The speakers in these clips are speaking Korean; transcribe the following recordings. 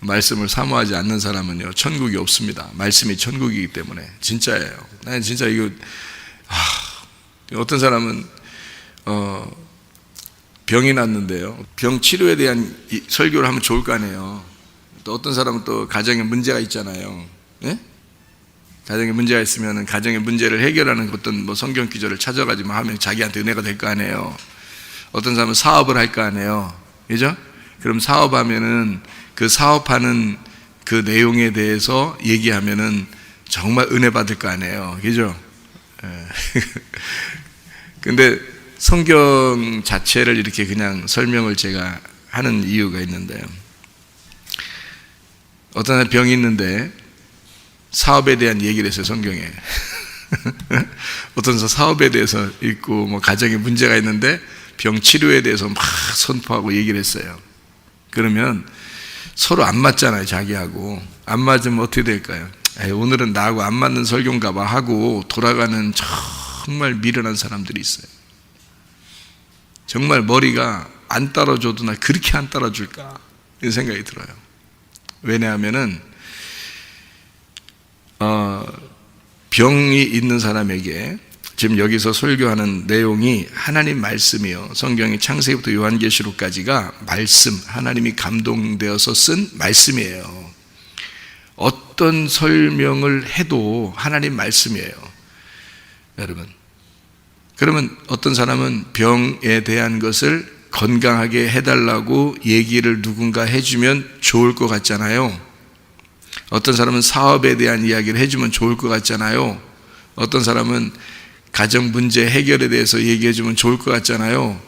말씀을 사모하지 않는 사람은요, 천국이 없습니다. 말씀이 천국이기 때문에. 진짜예요. 나는 진짜 이거, 어떤 사람은, 병이 났는데요. 병 치료에 대한 설교를 하면 좋을 거 아니에요. 또 어떤 사람은 또 가정에 문제가 있잖아요. 예? 가정에 문제가 있으면 가정의 문제를 해결하는 어떤 뭐 성경 기절을 찾아가지고 하면 자기한테 은혜가 될 거 아니에요. 어떤 사람은 사업을 할 거 아니에요. 그죠? 그럼 사업하면은 그 사업하는 그 내용에 대해서 얘기하면은 정말 은혜 받을 거 아니에요. 그죠? 근데 성경 자체를 이렇게 그냥 설명을 제가 하는 이유가 있는데요. 어떤 사람 병이 있는데 사업에 대한 얘기를 했어요, 성경에. 어떤 사업에 대해서 있고, 뭐, 가정에 문제가 있는데, 병 치료에 대해서 막 선포하고 얘기를 했어요. 그러면 서로 안 맞잖아요, 자기하고. 안 맞으면 어떻게 될까요? 오늘은 나하고 안 맞는 설교인가 봐 하고 돌아가는 정말 미련한 사람들이 있어요. 정말 머리가 안 따라줘도 나 그렇게 안 따라줄까? 이런 생각이 들어요. 왜냐하면은, 병이 있는 사람에게 지금 여기서 설교하는 내용이 하나님 말씀이요. 성경이 창세기부터 요한계시록까지가 말씀, 하나님이 감동되어서 쓴 말씀이에요. 어떤 설명을 해도 하나님 말씀이에요. 여러분. 그러면 어떤 사람은 병에 대한 것을 건강하게 해달라고 얘기를 누군가 해주면 좋을 것 같잖아요. 어떤 사람은 사업에 대한 이야기를 해주면 좋을 것 같잖아요. 어떤 사람은 가정 문제 해결에 대해서 얘기해주면 좋을 것 같잖아요.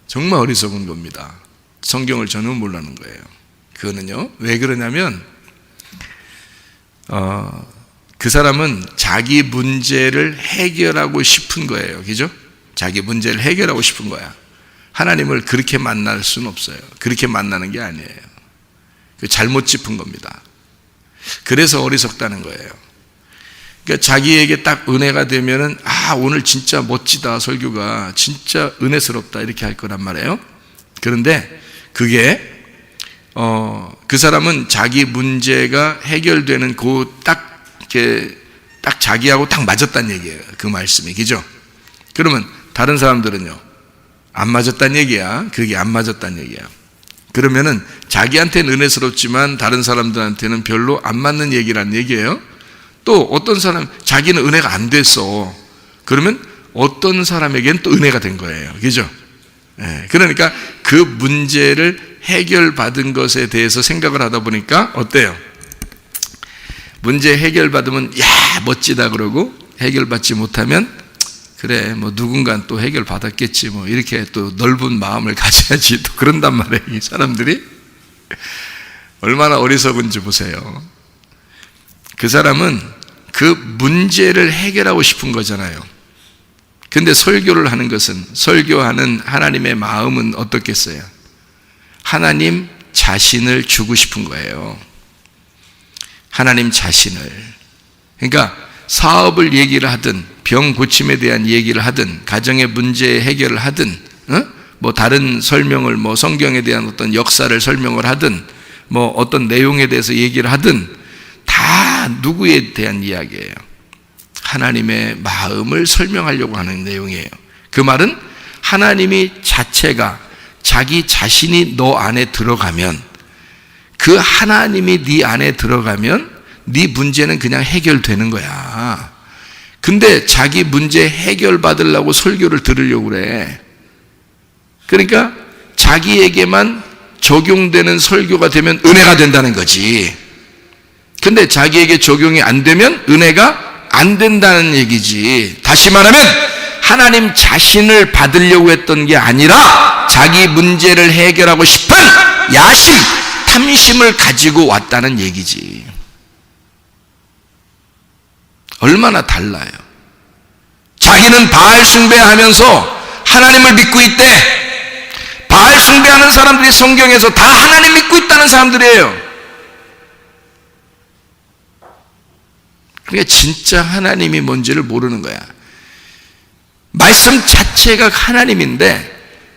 정말 어리석은 겁니다. 성경을 전혀 모르는 거예요. 그거는요, 왜 그러냐면 그 사람은 자기 문제를 해결하고 싶은 거예요. 그죠? 자기 문제를 해결하고 싶은 거야. 하나님을 그렇게 만날 수는 없어요. 그렇게 만나는 게 아니에요. 잘못 짚은 겁니다. 그래서 어리석다는 거예요. 그러니까 자기에게 딱 은혜가 되면은, 오늘 진짜 멋지다, 설교가 진짜 은혜스럽다, 이렇게 할 거란 말이에요. 그런데 그게 그 사람은 자기 문제가 해결되는 딱 자기하고 딱 맞았다는 얘기예요. 그 말씀이. 그죠? 그러면 다른 사람들은요, 안 맞았다는 얘기야. 그게 안 맞았다는 얘기야. 그러면은 자기한테는 은혜스럽지만 다른 사람들한테는 별로 안 맞는 얘기라는 얘기예요. 또 어떤 사람, 자기는 은혜가 안 됐어. 그러면 어떤 사람에게는 또 은혜가 된 거예요. 그죠? 그러니까 그 문제를 해결받은 것에 대해서 생각을 하다 보니까 어때요? 문제 해결받으면 멋지다 그러고, 해결받지 못하면 그래, 뭐 누군가는 또 해결받았겠지, 뭐 이렇게 또 넓은 마음을 가져야지, 또 그런단 말이에요. 이 사람들이 얼마나 어리석은지 보세요. 그 사람은 그 문제를 해결하고 싶은 거잖아요. 근데 설교를 하는 것은, 설교하는 하나님의 마음은 어떻겠어요? 하나님 자신을 주고 싶은 거예요. 하나님 자신을. 그러니까 사업을 얘기를 하든, 병 고침에 대한 얘기를 하든, 가정의 문제 해결을 하든, 뭐 다른 설명을, 뭐 성경에 대한 어떤 역사를 설명을 하든, 뭐 어떤 내용에 대해서 얘기를 하든, 다 누구에 대한 이야기예요? 하나님의 마음을 설명하려고 하는 내용이에요. 그 말은 하나님이 자체가, 자기 자신이 너 안에 들어가면, 그 하나님이 네 안에 들어가면 네 문제는 그냥 해결되는 거야. 근데 자기 문제 해결받으려고 설교를 들으려고 그래. 그러니까 자기에게만 적용되는 설교가 되면 은혜가 된다는 거지. 근데 자기에게 적용이 안 되면 은혜가 안 된다는 얘기지. 다시 말하면 하나님 자신을 받으려고 했던 게 아니라 자기 문제를 해결하고 싶은 야심, 탐심을 가지고 왔다는 얘기지. 얼마나 달라요. 자기는 바알 숭배하면서 하나님을 믿고 있대. 바알 숭배하는 사람들이 성경에서 다 하나님 믿고 있다는 사람들이에요. 그러니까 진짜 하나님이 뭔지를 모르는 거야. 말씀 자체가 하나님인데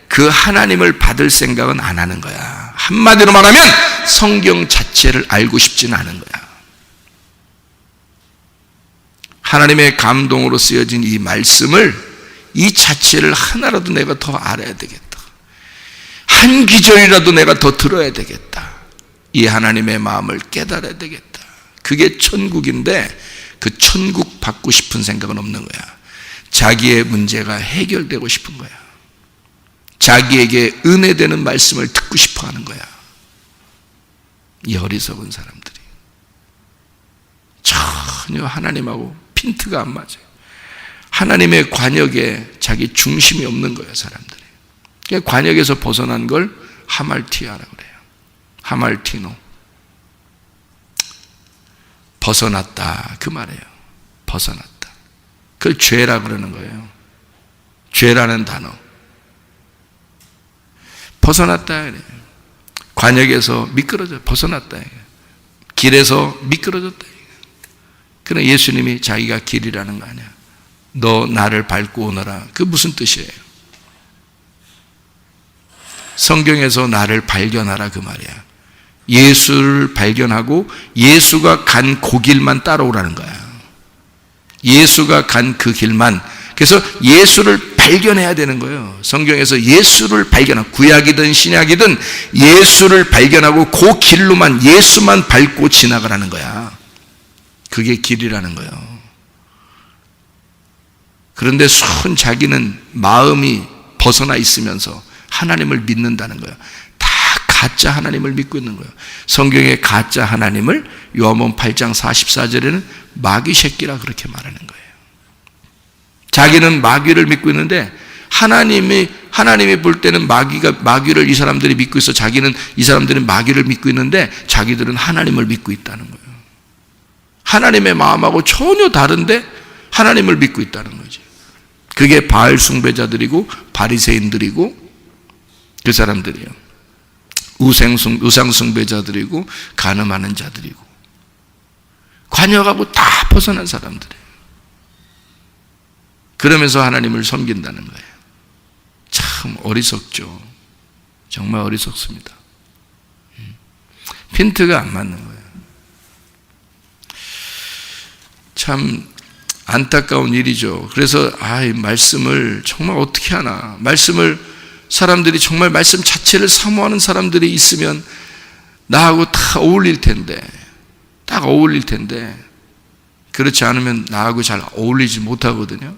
그 하나님을 받을 생각은 안 하는 거야. 한마디로 말하면 성경 자체를 알고 싶지는 않은 거야. 하나님의 감동으로 쓰여진 이 말씀을, 이 자체를 하나라도 내가 더 알아야 되겠다. 한 귀절이라도 내가 더 들어야 되겠다. 이 하나님의 마음을 깨달아야 되겠다. 그게 천국인데 그 천국 받고 싶은 생각은 없는 거야. 자기의 문제가 해결되고 싶은 거야. 자기에게 은혜되는 말씀을 듣고 싶어 하는 거야. 이 어리석은 사람들이 전혀 하나님하고 핀트가 안 맞아요. 하나님의 관역에 자기 중심이 없는 거예요, 사람들이. 그러니까 관역에서 벗어난 걸 하말티아라고 그래요. 하말티노. 벗어났다, 그 말이에요. 벗어났다. 그걸 죄라 그러는 거예요. 죄라는 단어. 벗어났다 그래요. 관역에서 미끄러져 벗어났다. 길에서 미끄러졌다. 그러나 예수님이 자기가 길이라는 거 아니야. 너 나를 밟고 오너라. 그 무슨 뜻이에요? 성경에서 나를 발견하라 그 말이야. 예수를 발견하고 예수가 간 그 길만 따라오라는 거야. 예수가 간 그 길만. 그래서 예수를 발견해야 되는 거예요. 성경에서 예수를 발견하고, 구약이든 신약이든 예수를 발견하고 그 길로만, 예수만 밟고 지나가라는 거야. 그게 길이라는 거예요. 그런데 손 자기는 마음이 벗어나 있으면서 하나님을 믿는다는 거예요. 다 가짜 하나님을 믿고 있는 거예요. 성경의 가짜 하나님을 요한복음 8장 44절에는 마귀 새끼라 그렇게 말하는 거예요. 자기는 마귀를 믿고 있는데 하나님이 볼 때는 마귀를 이 사람들이 믿고 있어. 이 사람들은 마귀를 믿고 있는데 자기들은 하나님을 믿고 있다는 거예요. 하나님의 마음하고 전혀 다른데 하나님을 믿고 있다는 거죠. 그게 바알 숭배자들이고 바리새인들이고 그 사람들이에요. 우상 숭배자들이고 간음하는 자들이고 관역하고 다 벗어난 사람들이에요. 그러면서 하나님을 섬긴다는 거예요. 참 어리석죠. 정말 어리석습니다. 핀트가 안 맞는 거예요. 참 안타까운 일이죠. 그래서 말씀을 정말 어떻게 하나. 사람들이 정말 말씀 자체를 사모하는 사람들이 있으면 나하고 다 어울릴 텐데, 딱 어울릴 텐데 그렇지 않으면 나하고 잘 어울리지 못하거든요.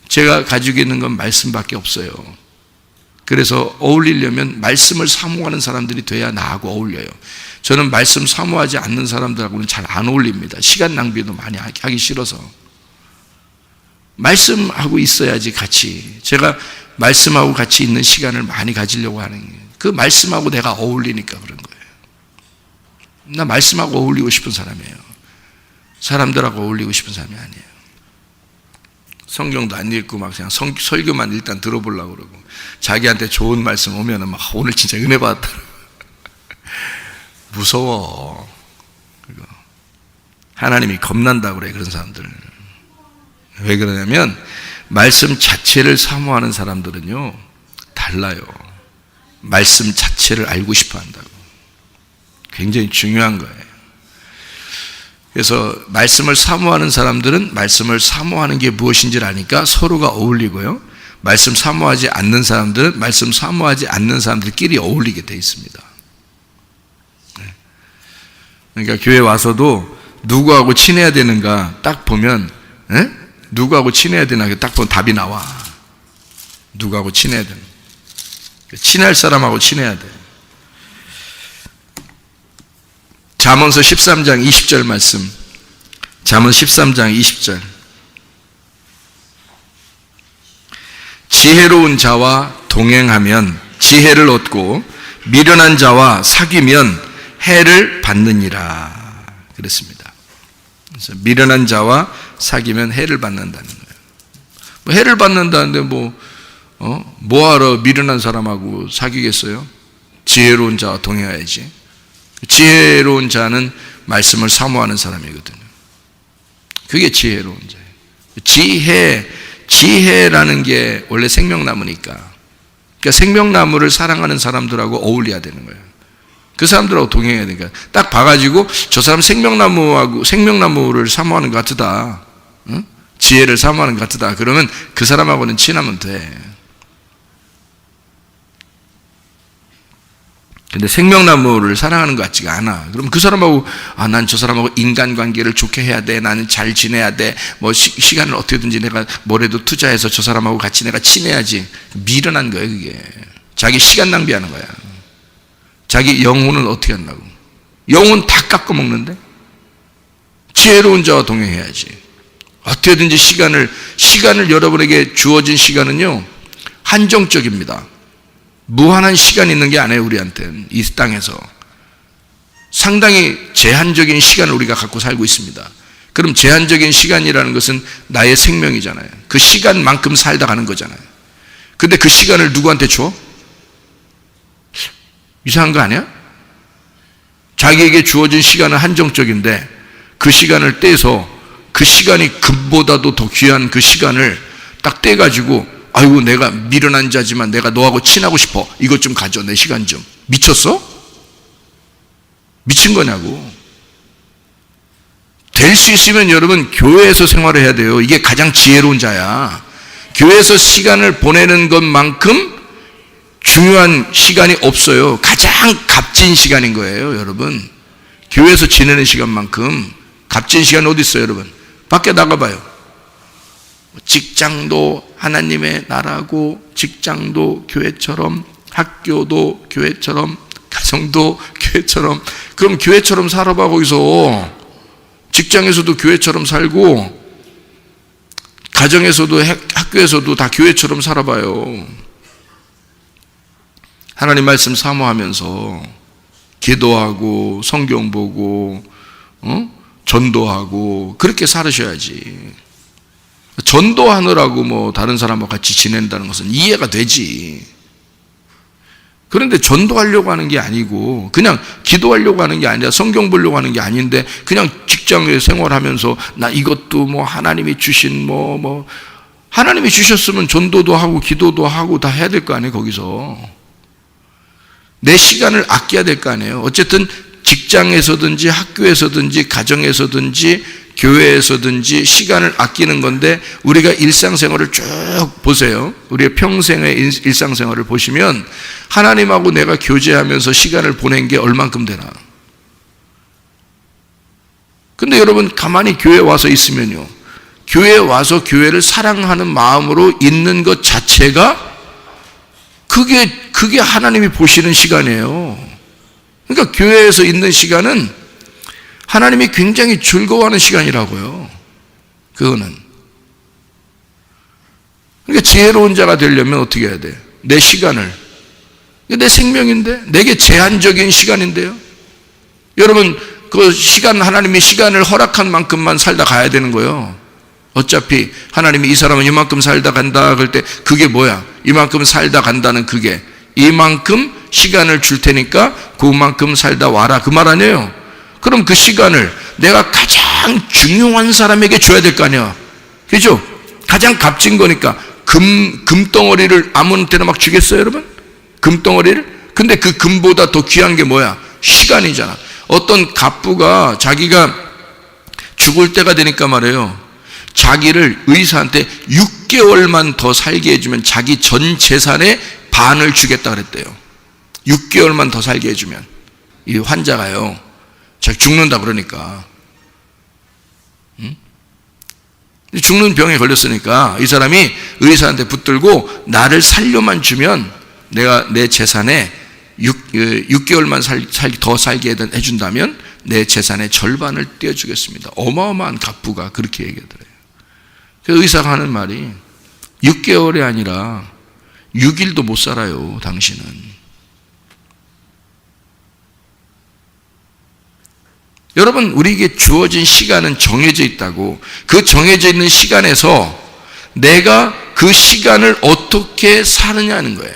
제가 가지고 있는 건 말씀밖에 없어요. 그래서 어울리려면 말씀을 사모하는 사람들이 돼야 나하고 어울려요. 저는 말씀 사모하지 않는 사람들하고는 잘 안 어울립니다. 시간 낭비도 많이 하기 싫어서. 말씀하고 있어야지 같이. 제가 말씀하고 같이 있는 시간을 많이 가지려고 하는 거예요. 그 말씀하고 내가 어울리니까 그런 거예요. 나 말씀하고 어울리고 싶은 사람이에요. 사람들하고 어울리고 싶은 사람이 아니에요. 성경도 안 읽고 막 그냥 설교만 일단 들어보려고 그러고, 자기한테 좋은 말씀 오면은 막 오늘 진짜 은혜 받았다. 무서워. 하나님이 겁난다고 그래, 그런 사람들. 왜 그러냐면 말씀 자체를 사모하는 사람들은요 달라요. 말씀 자체를 알고 싶어 한다고. 굉장히 중요한 거예요. 그래서 말씀을 사모하는 사람들은 말씀을 사모하는 게 무엇인지를 아니까 서로가 어울리고요, 말씀 사모하지 않는 사람들은 말씀 사모하지 않는 사람들끼리 어울리게 돼 있습니다. 그러니까 교회 와서도 누구하고 친해야 되는가 딱 보면, 누구하고 친해야 되나 딱 보면 답이 나와. 누구하고 친해야 되나. 친할 사람하고 친해야 돼. 잠언서 13장 20절 말씀. 잠언 13장 20절. 지혜로운 자와 동행하면 지혜를 얻고 미련한 자와 사귀면 해를 받느니라. 그렇습니다. 그래서 미련한 자와 사귀면 해를 받는다는 거예요. 해를 받는다는데 뭐하러 미련한 사람하고 사귀겠어요? 지혜로운 자와 동행해야지. 지혜로운 자는 말씀을 사모하는 사람이거든요. 그게 지혜로운 자예요. 지혜라는 게 원래 생명나무니까. 그러니까 생명나무를 사랑하는 사람들하고 어울려야 되는 거예요. 그 사람들하고 동행해야 되니까. 딱 봐가지고 저 사람 생명나무를 사모하는 것 같다. 응? 지혜를 사모하는 것 같다. 그러면 그 사람하고는 친하면 돼. 근데 생명나무를 사랑하는 것 같지가 않아. 그럼 그 사람하고, 난 저 사람하고 인간관계를 좋게 해야 돼. 나는 잘 지내야 돼. 뭐 시간을 어떻게든지 내가 뭐라도 투자해서 저 사람하고 같이 내가 친해야지. 미련한 거예요, 그게. 자기 시간 낭비하는 거야. 자기 영혼은 어떻게 한다고. 영혼 다 깎아먹는데. 지혜로운 자와 동행해야지. 어떻게든지 시간을 여러분에게 주어진 시간은요, 한정적입니다. 무한한 시간이 있는 게 아니에요. 우리한테는 이 땅에서 상당히 제한적인 시간을 우리가 갖고 살고 있습니다. 그럼 제한적인 시간이라는 것은 나의 생명이잖아요. 그 시간만큼 살다 가는 거잖아요. 근데 그 시간을 누구한테 줘? 이상한 거 아니야? 자기에게 주어진 시간은 한정적인데 그 시간을 떼서 그 시간이 금보다도 더 귀한 그 시간을 딱 떼가지고, 아이고 내가 미련한 자지만 내가 너하고 친하고 싶어. 이것 좀 가져. 내 시간 좀. 미쳤어? 미친 거냐고. 될 수 있으면 여러분 교회에서 생활을 해야 돼요. 이게 가장 지혜로운 자야. 교회에서 시간을 보내는 것만큼 중요한 시간이 없어요. 가장 값진 시간인 거예요, 여러분. 교회에서 지내는 시간만큼 값진 시간 어디 있어요, 여러분? 밖에 나가봐요. 직장도 하나님의 나라고, 직장도 교회처럼, 학교도 교회처럼, 가정도 교회처럼. 그럼 교회처럼 살아봐. 거기서 직장에서도 교회처럼 살고, 가정에서도 학교에서도 다 교회처럼 살아봐요. 하나님 말씀 사모하면서 기도하고 성경 보고 전도하고 그렇게 살으셔야지. 전도하느라고 뭐 다른 사람하고 같이 지낸다는 것은 이해가 되지. 그런데 전도하려고 하는 게 아니고 그냥 기도하려고 하는 게 아니라 성경 보려고 하는 게 아닌데 그냥 직장에 생활하면서 나 이것도 뭐 하나님이 주신 뭐 하나님이 주셨으면 전도도 하고 기도도 하고 다 해야 될 거 아니에요. 거기서 내 시간을 아껴야 될 거 아니에요. 어쨌든 직장에서든지 학교에서든지 가정에서든지 교회에서든지 시간을 아끼는 건데, 우리가 일상생활을 쭉 보세요. 우리의 평생의 일상생활을 보시면 하나님하고 내가 교제하면서 시간을 보낸 게 얼만큼 되나. 근데 여러분 가만히 교회에 와서 있으면요, 교회에 와서 교회를 사랑하는 마음으로 있는 것 자체가 그게 하나님이 보시는 시간이에요. 그러니까 교회에서 있는 시간은 하나님이 굉장히 즐거워하는 시간이라고요. 그거는. 그러니까 지혜로운 자가 되려면 어떻게 해야 돼? 내 시간을, 내 생명인데, 내게 제한적인 시간인데요. 여러분 그 시간, 하나님이 시간을 허락한 만큼만 살다 가야 되는 거예요. 어차피 하나님이 이 사람은 이만큼 살다 간다 그럴 때 그게 뭐야? 이만큼 살다 간다는 그게 이만큼 시간을 줄 테니까 그만큼 살다 와라, 그 말 아니에요. 그럼 그 시간을 내가 가장 중요한 사람에게 줘야 될 거 아니야. 그죠? 가장 값진 거니까. 금덩어리를 아무한테나 막 주겠어요, 여러분? 금덩어리를? 근데 그 금보다 더 귀한 게 뭐야? 시간이잖아. 어떤 갑부가 자기가 죽을 때가 되니까 말이에요, 자기를 의사한테 6개월만 더 살게 해주면 자기 전 재산의 반을 주겠다 그랬대요. 6개월만 더 살게 해주면. 이 환자가요, 자기 죽는다 그러니까. 죽는 병에 걸렸으니까 이 사람이 의사한테 붙들고 나를 살려만 주면 내가 내 재산에 6개월만 더 살게 해준다면 내 재산의 절반을 떼어주겠습니다. 어마어마한 갑부가 그렇게 얘기하더래요. 그래서 의사가 하는 말이 6개월이 아니라 6일도 못 살아요, 당신은. 여러분, 우리에게 주어진 시간은 정해져 있다고. 그 정해져 있는 시간에서 내가 그 시간을 어떻게 사느냐는 거예요.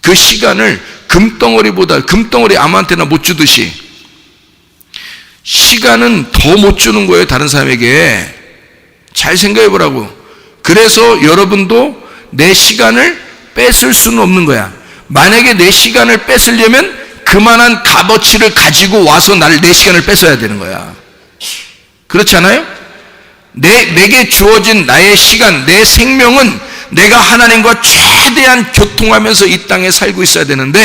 그 시간을 금덩어리 아무한테나 못 주듯이 시간은 더 못 주는 거예요, 다른 사람에게. 잘 생각해 보라고. 그래서 여러분도 내 시간을 뺏을 수는 없는 거야. 만약에 내 시간을 뺏으려면 그 그만한 값어치를 가지고 와서 내 시간을 뺏어야 되는 거야. 그렇지 않아요? 내게 주어진 나의 시간, 내 생명은 내가 하나님과 최대한 교통하면서 이 땅에 살고 있어야 되는데,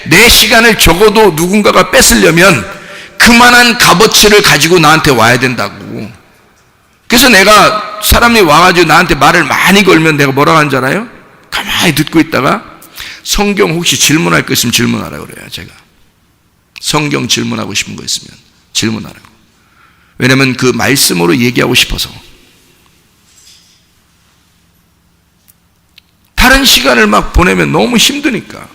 내 시간을 적어도 누군가가 뺏으려면 그만한 값어치를 가지고 나한테 와야 된다고. 그래서 내가 사람이 와가지고 나한테 말을 많이 걸면 내가 뭐라고 하는 줄 알아요? 가만히 듣고 있다가 성경 혹시 질문할 거 있으면 질문하라고 그래요. 제가 성경 질문하고 싶은 거 있으면 질문하라고. 왜냐면 그 말씀으로 얘기하고 싶어서. 다른 시간을 막 보내면 너무 힘드니까,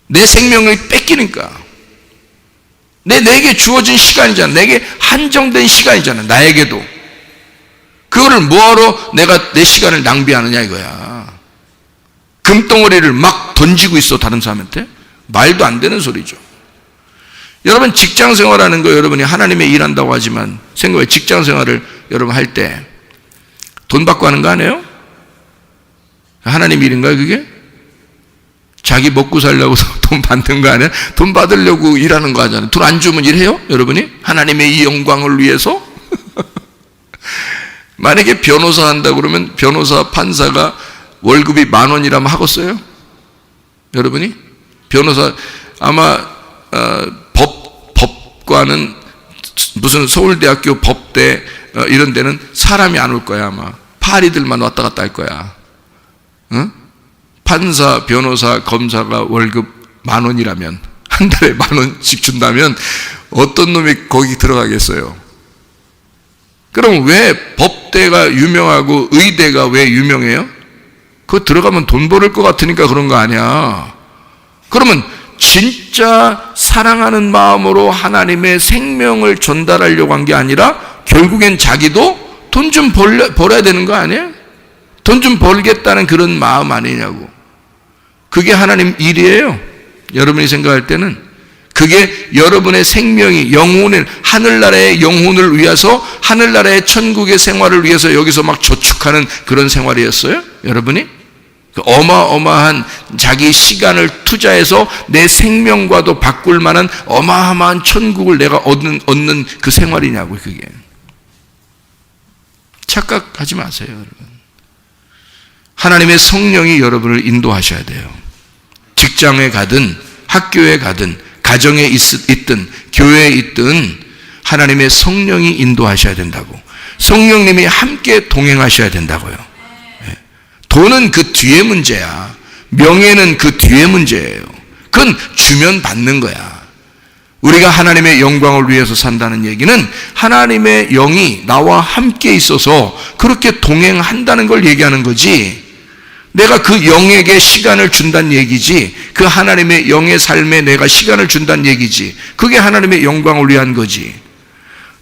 내 생명을 뺏기니까. 내게 주어진 시간이잖아. 내게 한정된 시간이잖아. 나에게도. 그거를 뭐하러 내가 내 시간을 낭비하느냐 이거야. 금덩어리를 막 던지고 있어, 다른 사람한테. 말도 안 되는 소리죠. 여러분, 직장 생활하는 거, 여러분이 하나님의 일한다고 하지만 생각해, 직장 생활을 여러분 할 때 돈 받고 하는 거 아니에요? 하나님 일인가요, 그게? 자기 먹고 살려고 돈 받는 거 아니에요? 돈 받으려고 일하는 거 하잖아요. 돈 안 주면 일해요? 여러분이? 하나님의 이 영광을 위해서? 만약에 변호사 한다고 그러면 변호사, 판사가 월급이 10,000원이라면 하겠어요? 여러분이? 변호사, 아마 법과는 무슨 서울대학교 법대 이런 데는 사람이 안 올 거야. 아마 파리들만 왔다 갔다 할 거야. 응? 판사, 변호사, 검사가 월급 10,000원이라면, 한 달에 10,000원씩 준다면 어떤 놈이 거기 들어가겠어요? 그럼 왜 법대가 유명하고 의대가 왜 유명해요? 그거 들어가면 돈 벌을 것 같으니까 그런 거 아니야. 그러면 진짜 사랑하는 마음으로 하나님의 생명을 전달하려고 한 게 아니라 결국엔 자기도 돈 좀 벌어야 되는 거 아니에요? 돈 좀 벌겠다는 그런 마음 아니냐고. 그게 하나님 일이에요. 여러분이 생각할 때는 그게 여러분의 생명이, 영혼을, 하늘나라의 영혼을 위해서, 하늘나라의 천국의 생활을 위해서 여기서 막 저축하는 그런 생활이었어요? 여러분이? 그 어마어마한 자기 시간을 투자해서 내 생명과도 바꿀 만한 어마어마한 천국을 내가 얻는 그 생활이냐고. 그게 착각하지 마세요, 여러분. 하나님의 성령이 여러분을 인도하셔야 돼요. 직장에 가든 학교에 가든 가정에 있든 교회에 있든 하나님의 성령이 인도하셔야 된다고. 성령님이 함께 동행하셔야 된다고요. 돈은 그 뒤에 문제야. 명예는 그 뒤에 문제예요. 그건 주면 받는 거야. 우리가 하나님의 영광을 위해서 산다는 얘기는 하나님의 영이 나와 함께 있어서 그렇게 동행한다는 걸 얘기하는 거지, 내가 그 영에게 시간을 준다는 얘기지, 그 하나님의 영의 삶에 내가 시간을 준다는 얘기지, 그게 하나님의 영광을 위한 거지.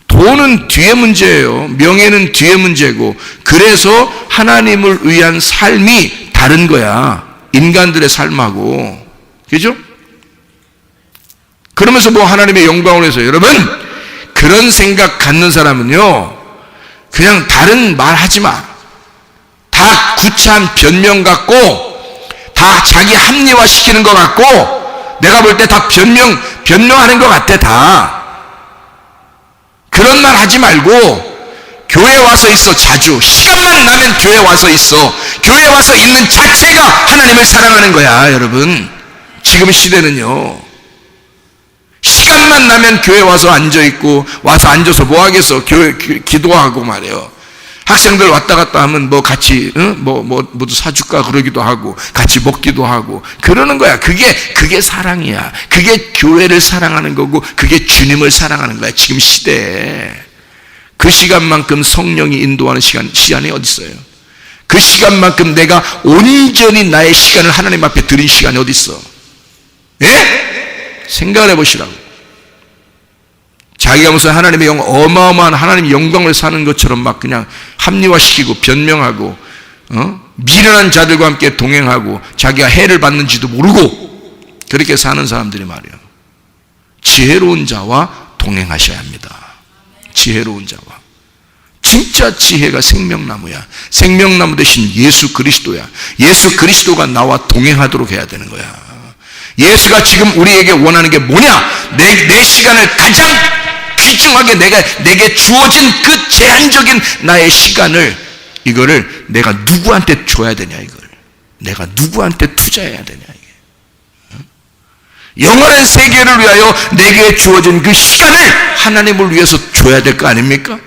돈은 뒤에 문제예요. 명예는 뒤에 문제고, 그래서 하나님을 위한 삶이 다른 거야, 인간들의 삶하고. 그죠? 그러면서 뭐 하나님의 영광을 위해서, 여러분, 그런 생각 갖는 사람은요, 그냥 다른 말 하지 마. 다 구차한 변명 같고, 다 자기 합리화시키는 것 같고, 내가 볼 때 다 변명하는 것 같아, 다. 그런 말 하지 말고 교회 와서 있어. 자주 시간만 나면 교회 와서 있어. 교회 와서 있는 자체가 하나님을 사랑하는 거야. 여러분, 지금 시대는요, 시간만 나면 교회 와서 앉아있고, 와서 앉아서 뭐 하겠어? 교회 기도하고 말이에요. 학생들 왔다 갔다 하면 뭐 같이 뭐도 사줄까 그러기도 하고, 같이 먹기도 하고 그러는 거야. 그게 사랑이야. 그게 교회를 사랑하는 거고, 그게 주님을 사랑하는 거야. 지금 시대에 그 시간만큼 성령이 인도하는 시간이 어디 있어요? 그 시간만큼 내가 온전히 나의 시간을 하나님 앞에 드린 시간이 어디 있어? 예? 생각을 해보시라고. 자기가 무슨 하나님의 어마어마한 하나님의 영광을 사는 것처럼 막 그냥 합리화시키고 변명하고, 미련한 자들과 함께 동행하고 자기가 해를 받는지도 모르고 그렇게 사는 사람들이 말이에요. 지혜로운 자와 동행하셔야 합니다. 지혜로운 자와. 진짜 지혜가 생명나무야. 생명나무 대신 예수 그리스도야. 예수 그리스도가 나와 동행하도록 해야 되는 거야. 예수가 지금 우리에게 원하는 게 뭐냐? 내 시간을 가장 귀중하게 내게 주어진 그 제한적인 나의 시간을, 이거를 내가 누구한테 줘야 되냐, 이걸. 내가 누구한테 투자해야 되냐, 이게. 영원한 세계를 위하여 내게 주어진 그 시간을 하나님을 위해서 줘야 될 거 아닙니까?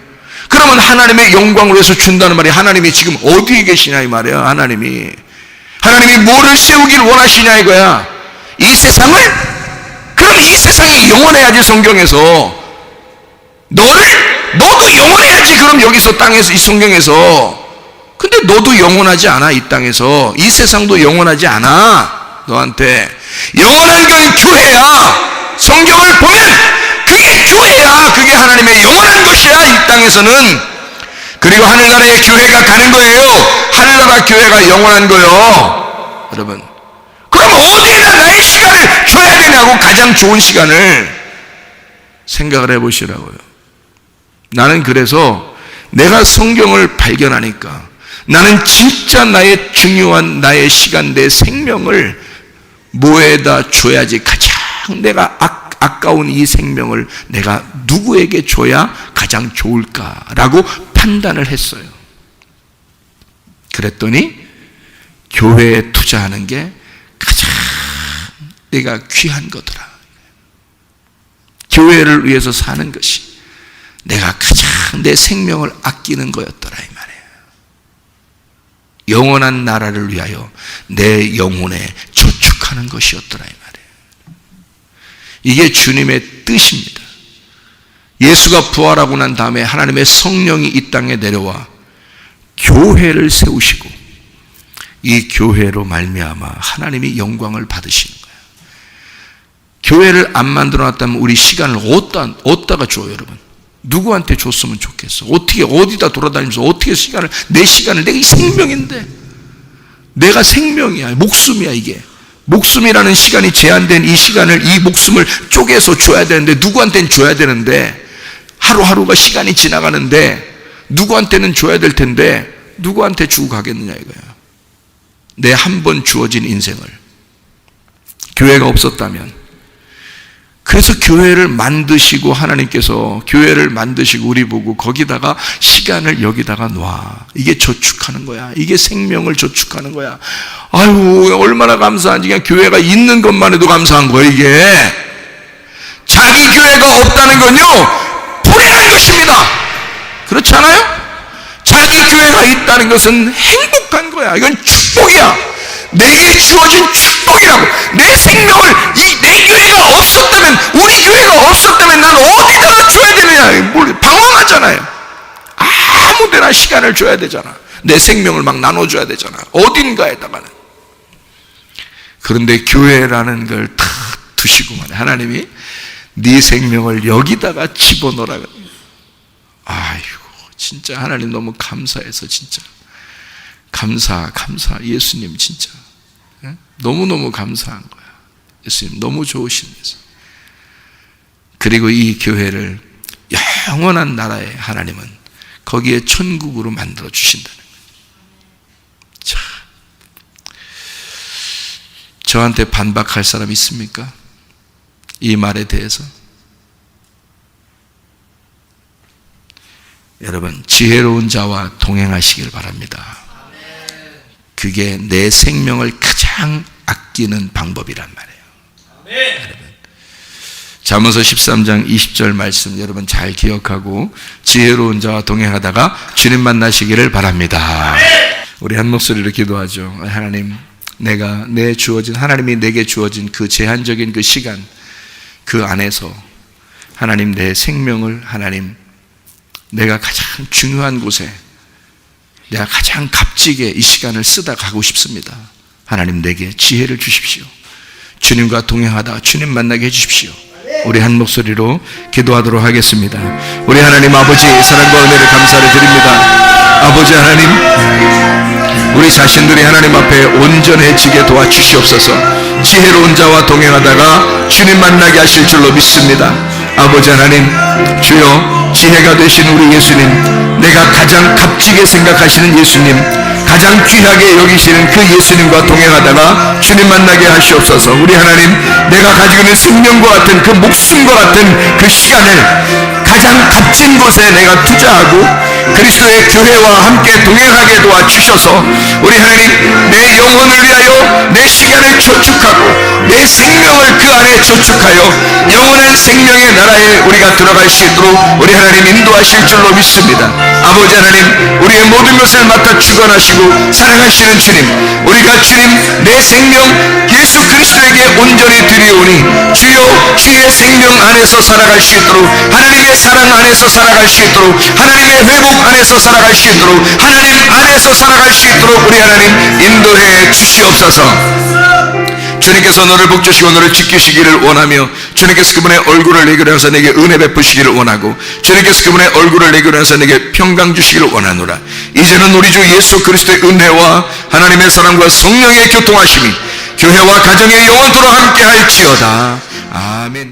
그러면 하나님의 영광을 위해서 준다는 말이, 하나님이 지금 어디에 계시냐 이 말이야. 하나님이 뭐를 세우길 원하시냐 이거야. 이 세상을? 그럼 이 세상이 영원해야지. 성경에서 너도 영원해야지. 그럼 여기서 땅에서, 이 성경에서. 근데 너도 영원하지 않아. 이 땅에서. 이 세상도 영원하지 않아. 너한테 영원한 건 교회야. 성경을 보면 그게 교회야. 그게 하나님의 영원한 것이야, 이 땅에서는. 그리고 하늘나라의 교회가 가는 거예요. 하늘나라 교회가 영원한 거요, 여러분. 그럼 어디에다 나의 시간을 줘야 되냐고. 가장 좋은 시간을 생각을 해보시라고요. 나는 그래서 내가 성경을 발견하니까 나는 진짜 나의 중요한 나의 시간, 내 생명을 뭐에다 줘야지, 가장 내가 아까운 이 생명을 내가 누구에게 줘야 가장 좋을까라고 판단을 했어요. 그랬더니 교회에 투자하는 게 가장 내가 귀한 거더라. 교회를 위해서 사는 것이 내가 가장 내 생명을 아끼는 거였더라, 이 말이에요. 영원한 나라를 위하여 내 영혼에 저축하는 것이었더라, 이 말이에요. 이게 주님의 뜻입니다. 예수가 부활하고 난 다음에 하나님의 성령이 이 땅에 내려와 교회를 세우시고 이 교회로 말미암아 하나님이 영광을 받으시는 거예요. 교회를 안 만들어 놨다면 우리 시간을 어디다가 줘요, 여러분? 누구한테 줬으면 좋겠어? 어떻게, 어디다 돌아다니면서 어떻게 내 시간을, 내가 이 생명인데, 내가 생명이야, 목숨이야, 이게. 목숨이라는 시간이 제한된 이 시간을, 이 목숨을 쪼개서 줘야 되는데, 누구한테는 줘야 되는데, 하루하루가 시간이 지나가는데, 누구한테는 줘야 될 텐데, 누구한테 주고 가겠느냐, 이거야. 내 한 번 주어진 인생을. 교회가 없었다면, 그래서 교회를 만드시고, 하나님께서 교회를 만드시고 우리 보고 거기다가 시간을 여기다가 놔. 이게 저축하는 거야. 이게 생명을 저축하는 거야. 아유, 얼마나 감사한지. 그냥 교회가 있는 것만 해도 감사한 거야, 이게. 자기 교회가 없다는 건요, 불행한 것입니다. 그렇지 않아요? 자기 교회가 있다는 것은 행복한 거야. 이건 축복이야. 내게 주어진 축복이라고. 내 생명을, 내 교회가 없었다면, 우리 교회가 없었다면 난 어디다가 줘야 되느냐. 방황하잖아요. 아무 데나 시간을 줘야 되잖아. 내 생명을 막 나눠줘야 되잖아. 어딘가에다가는. 그런데 교회라는 걸 다 두시고만 하나님이 네 생명을 여기다가 집어넣으라고. 아이고, 진짜 하나님 너무 감사해서 진짜. 감사. 예수님 진짜. 너무너무 감사한 거야. 예수님 너무 좋으신 예수. 그리고 이 교회를 영원한 나라의 하나님은 거기에 천국으로 만들어 주신다는 거예요. 자, 저한테 반박할 사람 있습니까? 이 말에 대해서? 여러분, 지혜로운 자와 동행하시길 바랍니다. 그게 내 생명을 가장 아끼는 방법이란 말이에요. 여러분, 잠언서 13장 20절 말씀 여러분 잘 기억하고 지혜로운 자와 동행하다가 주님 만나시기를 바랍니다. 우리 한 목소리로 기도하죠. 하나님, 하나님이 내게 주어진 그 제한적인 그 시간, 그 안에서 하나님 내 생명을, 하나님 내가 가장 중요한 곳에, 내가 가장 값지게 이 시간을 쓰다 가고 싶습니다. 하나님 내게 지혜를 주십시오. 주님과 동행하다 주님 만나게 해주십시오. 우리 한 목소리로 기도하도록 하겠습니다. 우리 하나님 아버지, 사랑과 은혜를 감사를 드립니다. 아버지 하나님, 우리 자신들이 하나님 앞에 온전해지게 도와주시옵소서. 지혜로운 자와 동행하다가 주님 만나게 하실 줄로 믿습니다. 아버지 하나님, 주여 지혜가 되신 우리 예수님, 내가 가장 값지게 생각하시는 예수님, 가장 귀하게 여기시는 그 예수님과 동행하다가 주님 만나게 하시옵소서. 우리 하나님, 내가 가지고 있는 생명과 같은 그 목숨과 같은 그 시간을 가장 값진 곳에 내가 투자하고 그리스도의 교회와 함께 동행하게 도와주셔서 우리 하나님, 내 영혼을 위하여 내 시간을 저축하고 내 생명을 그 안에 저축하여 영원한 생명의 나라에 우리가 들어갈 수 있도록 우리 하나님 인도하실 줄로 믿습니다. 아버지 하나님, 우리의 모든 것을 맡아 주관하시고 사랑하시는 주님, 우리가 주님 내 생명 예수 그리스도에게 온전히 드리오니 주여 주의 생명 안에서 살아갈 수 있도록, 하나님의 사랑 안에서 살아갈 수 있도록, 하나님의 회복 안에서 살아갈 수 있도록, 하나님 안에서 살아갈 수 있도록 우리 하나님 인도해 주시옵소서. 주님께서 너를 복주시고 너를 지키시기를 원하며, 주님께서 그분의 얼굴을 내게 하셔서 내게 은혜 베푸시기를 원하고, 주님께서 그분의 얼굴을 내게 하셔서 내게 평강 주시기를 원하노라. 이제는 우리 주 예수 그리스도의 은혜와 하나님의 사랑과 성령의 교통하심이 교회와 가정의 영원토록 함께 할지어다. 아멘.